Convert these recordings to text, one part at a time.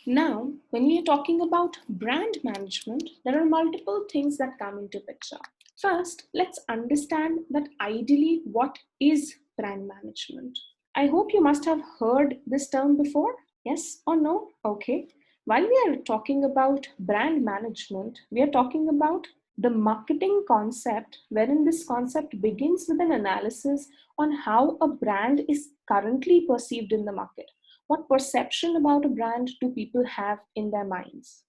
Now, when we are talking about brand management, there are multiple things that come into picture. First, let's understand that ideally what is brand management. I hope you must have heard this term before. Yes or no? Okay. While we are talking about brand management, we are talking about the marketing concept, wherein this concept begins with an analysis on how a brand is currently perceived in the market. What perception about a brand do people have in their minds?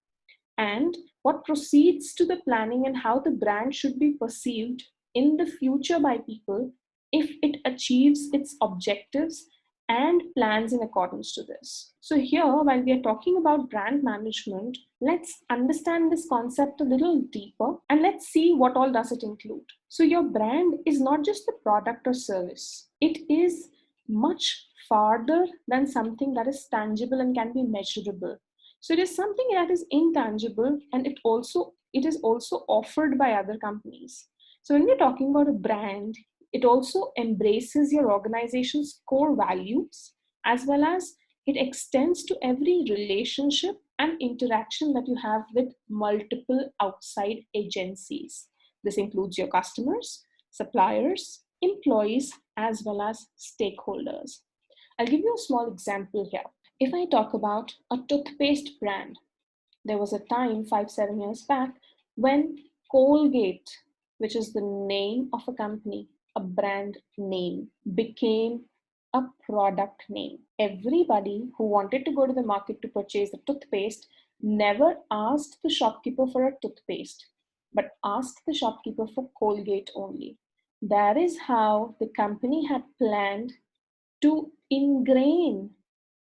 And what proceeds to the planning and how the brand should be perceived in the future by people if it achieves its objectives and plans in accordance to this. So here, while we are talking about brand management, let's understand this concept a little deeper and let's see what all does it include. So your brand is not just the product or service. It is much farther than something that is tangible and can be measurable. So it is something that is intangible, and it is also offered by other companies. So when we're talking about a brand, it also embraces your organization's core values, as well as it extends to every relationship and interaction that you have with multiple outside agencies. This includes your customers, suppliers, employees, as well as stakeholders. I'll give you a small example here. If I talk about a toothpaste brand, there was a time 5-7 years back when Colgate, which is the name of a company, a brand name, became a product name. Everybody who wanted to go to the market to purchase the toothpaste never asked the shopkeeper for a toothpaste, but asked the shopkeeper for Colgate only. That is how the company had planned to ingrain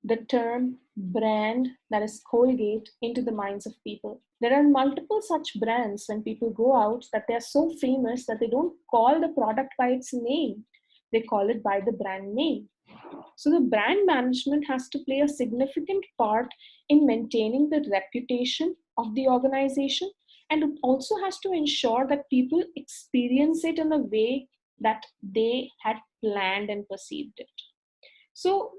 the term brand, that is Colgate, into the minds of people. There are multiple such brands when people go out that they're so famous that they don't call the product by its name. They call it by the brand name. So the brand management has to play a significant part in maintaining the reputation of the organization, and it also has to ensure that people experience it in a way that they had planned and perceived it. So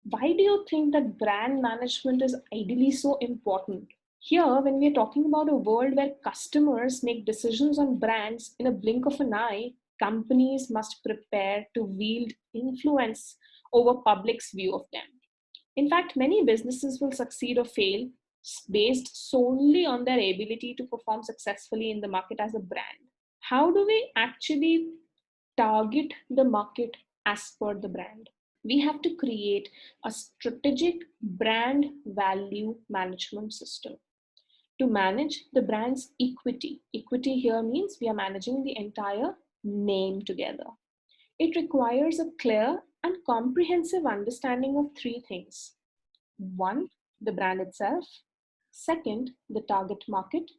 why do you think that brand management is ideally so important? Here, when we are talking about a world where customers make decisions on brands in a blink of an eye, companies must prepare to wield influence over public's view of them. In fact, many businesses will succeed or fail based solely on their ability to perform successfully in the market as a brand. How do we actually target the market as per the brand? We have to create a strategic brand value management system to manage the brand's equity. Equity here means we are managing the entire name together. It requires a clear and comprehensive understanding of three things. One, the brand itself. Second, the target market.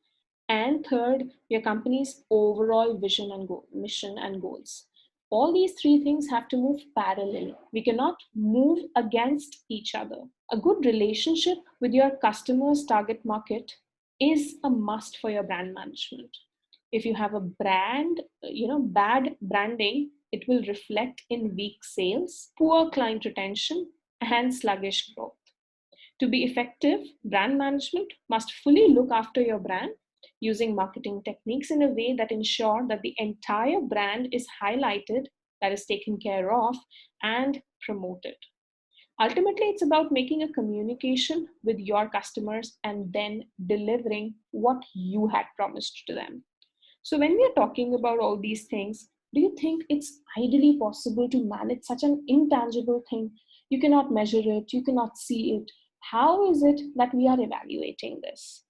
And third, your company's overall vision and mission and goals. All these three things have to move parallel. We cannot move against each other. A good relationship with your customer's target market is a must for your brand management. If you have a brand, bad branding, it will reflect in weak sales, poor client retention, and sluggish growth. To be effective, brand management must fully look after your brand using marketing techniques in a way that ensure that the entire brand is highlighted, that is taken care of, and promoted. Ultimately, it's about making a communication with your customers and then delivering what you had promised to them. So when we are talking about all these things, do you think it's ideally possible to manage such an intangible thing? You cannot measure it, you cannot see it. How is it that we are evaluating this?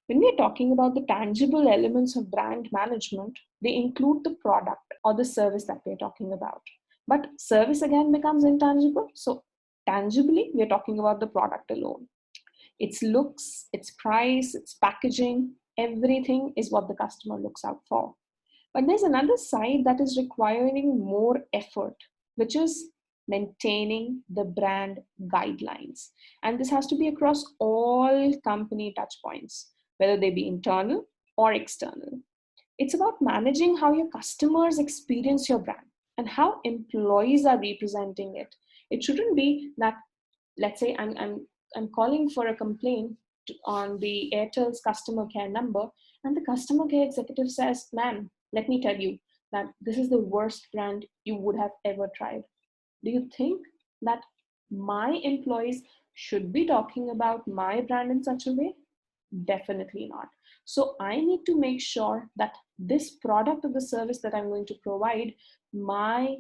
When we are talking about the tangible elements of brand management, they include the product or the service that we're talking about. But service again becomes intangible. So tangibly, we're talking about the product alone. Its looks, its price, its packaging, everything is what the customer looks out for. But there's another side that is requiring more effort, which is maintaining the brand guidelines. And this has to be across all company touchpoints, whether they be internal or external. It's about managing how your customers experience your brand and how employees are representing it. It shouldn't be that, let's say I'm I'm calling for a complaint on the Airtel's customer care number, and the customer care executive says, ma'am, let me tell you that this is the worst brand you would have ever tried. Do you think that my employees should be talking about my brand in such a way? Definitely not. So I need to make sure that this product or the service that I'm going to provide, my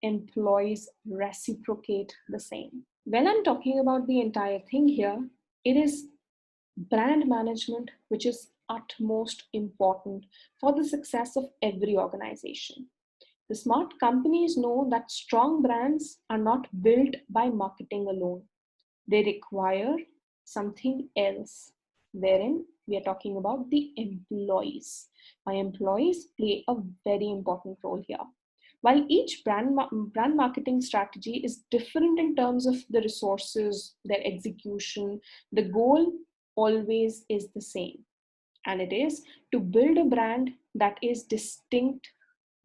employees reciprocate the same. When I'm talking about the entire thing here, it is brand management which is utmost important for the success of every organization. The smart companies know that strong brands are not built by marketing alone. They require something else, wherein we are talking about the employees. My employees play a very important role here. While each brand marketing strategy is different in terms of the resources, their execution, the goal always is the same. And it is to build a brand that is distinct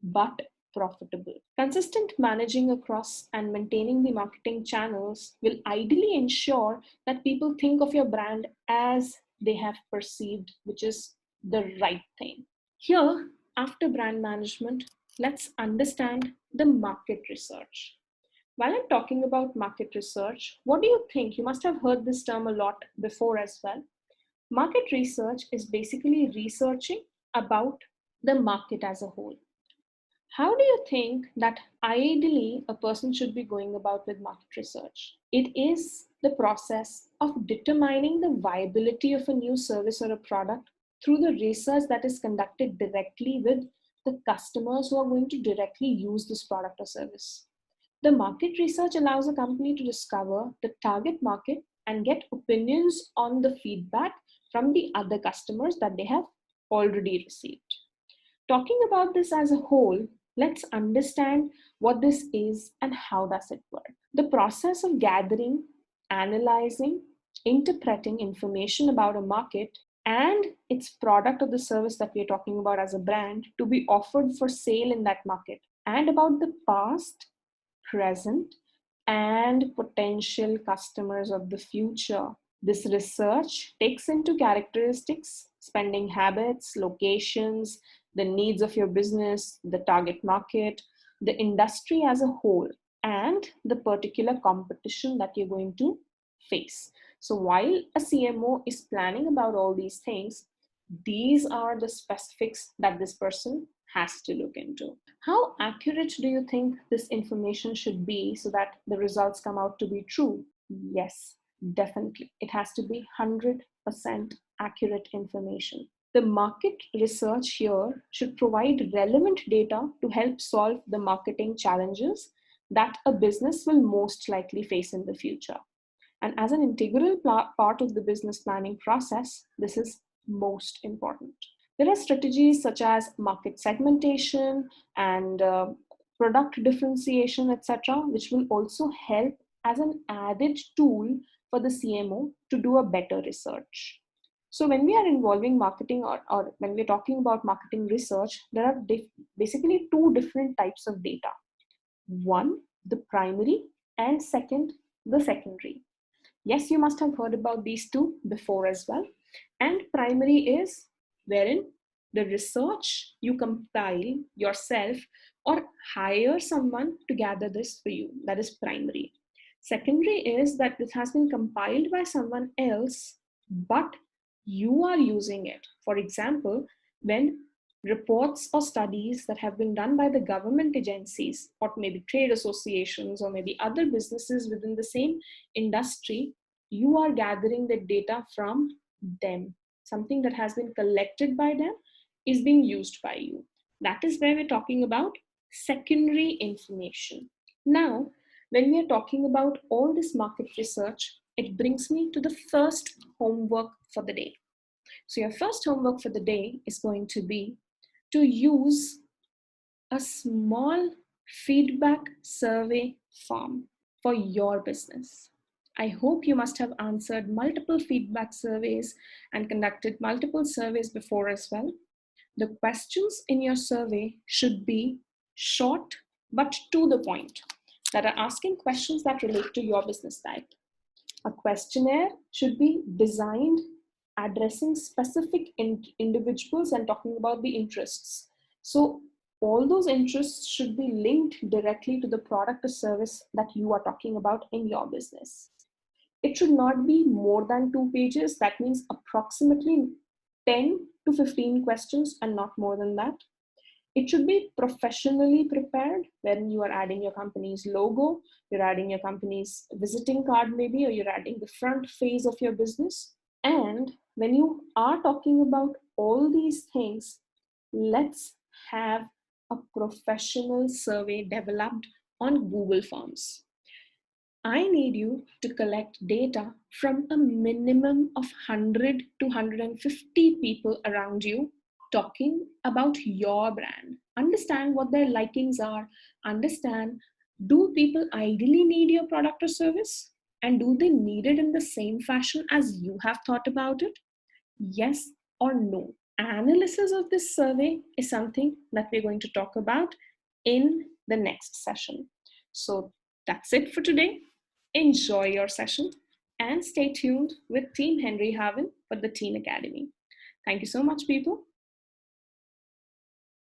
but profitable. Consistent managing across and maintaining the marketing channels will ideally ensure that people think of your brand as they have perceived, which is the right thing. Here, after brand management, let's understand the market research. While I'm talking about market research, what do you think? You must have heard this term a lot before as well. Market research is basically researching about the market as a whole. How do you think that ideally a person should be going about with market research? It is the process of determining the viability of a new service or a product through the research that is conducted directly with the customers who are going to directly use this product or service. The market research allows a company to discover the target market and get opinions on the feedback from the other customers that they have already received. Talking about this as a whole, let's understand what this is and how does it work. The process of gathering, analyzing, interpreting information about a market and its product or the service that we're talking about as a brand to be offered for sale in that market, and about the past, present, and potential customers of the future. This research takes into characteristics, spending habits, locations, the needs of your business, the target market, the industry as a whole, and the particular competition that you're going to face. So while a CMO is planning about all these things, these are the specifics that this person has to look into. How accurate do you think this information should be so that the results come out to be true? Yes, definitely. It has to be 100% accurate information. The market research here should provide relevant data to help solve the marketing challenges that a business will most likely face in the future. And as an integral part of the business planning process, this is most important. There are strategies such as market segmentation and product differentiation, etc., which will also help as an added tool for the CMO to do a better research. So when we are involving marketing or when we're talking about marketing research, there are basically two different types of data. One, the primary, and second, the secondary. Yes, you must have heard about these two before as well. And primary is wherein the research you compile yourself or hire someone to gather this for you. That is primary. Secondary is that this has been compiled by someone else, but you are using it. For example, when reports or studies that have been done by the government agencies or maybe trade associations or maybe other businesses within the same industry, you are gathering the data from them. Something that has been collected by them is being used by you. That is where we're talking about secondary information. Now, when we are talking about all this market research, it brings me to the first homework for the day. So your first homework for the day is going to be to use a small feedback survey form for your business. I hope you must have answered multiple feedback surveys and conducted multiple surveys before as well. The questions in your survey should be short but to the point, that are asking questions that relate to your business type. A questionnaire should be designed addressing specific individuals and talking about the interests. So all those interests should be linked directly to the product or service that you are talking about in your business. It should not be more than 2 pages. That means approximately 10 to 15 questions and not more than that. It should be professionally prepared when you are adding your company's logo, you're adding your company's visiting card maybe, or you're adding the front face of your business. And when you are talking about all these things, let's have a professional survey developed on Google Forms. I need you to collect data from a minimum of 100 to 150 people around you talking about your brand. Understand what their likings are. Understand, do people ideally need your product or service? And do they need it in the same fashion as you have thought about it? Yes or no? Analysis of this survey is something that we're going to talk about in the next session. So that's it for today. Enjoy your session and stay tuned with Team Henry Harvin for the Teen Academy. Thank you so much, people.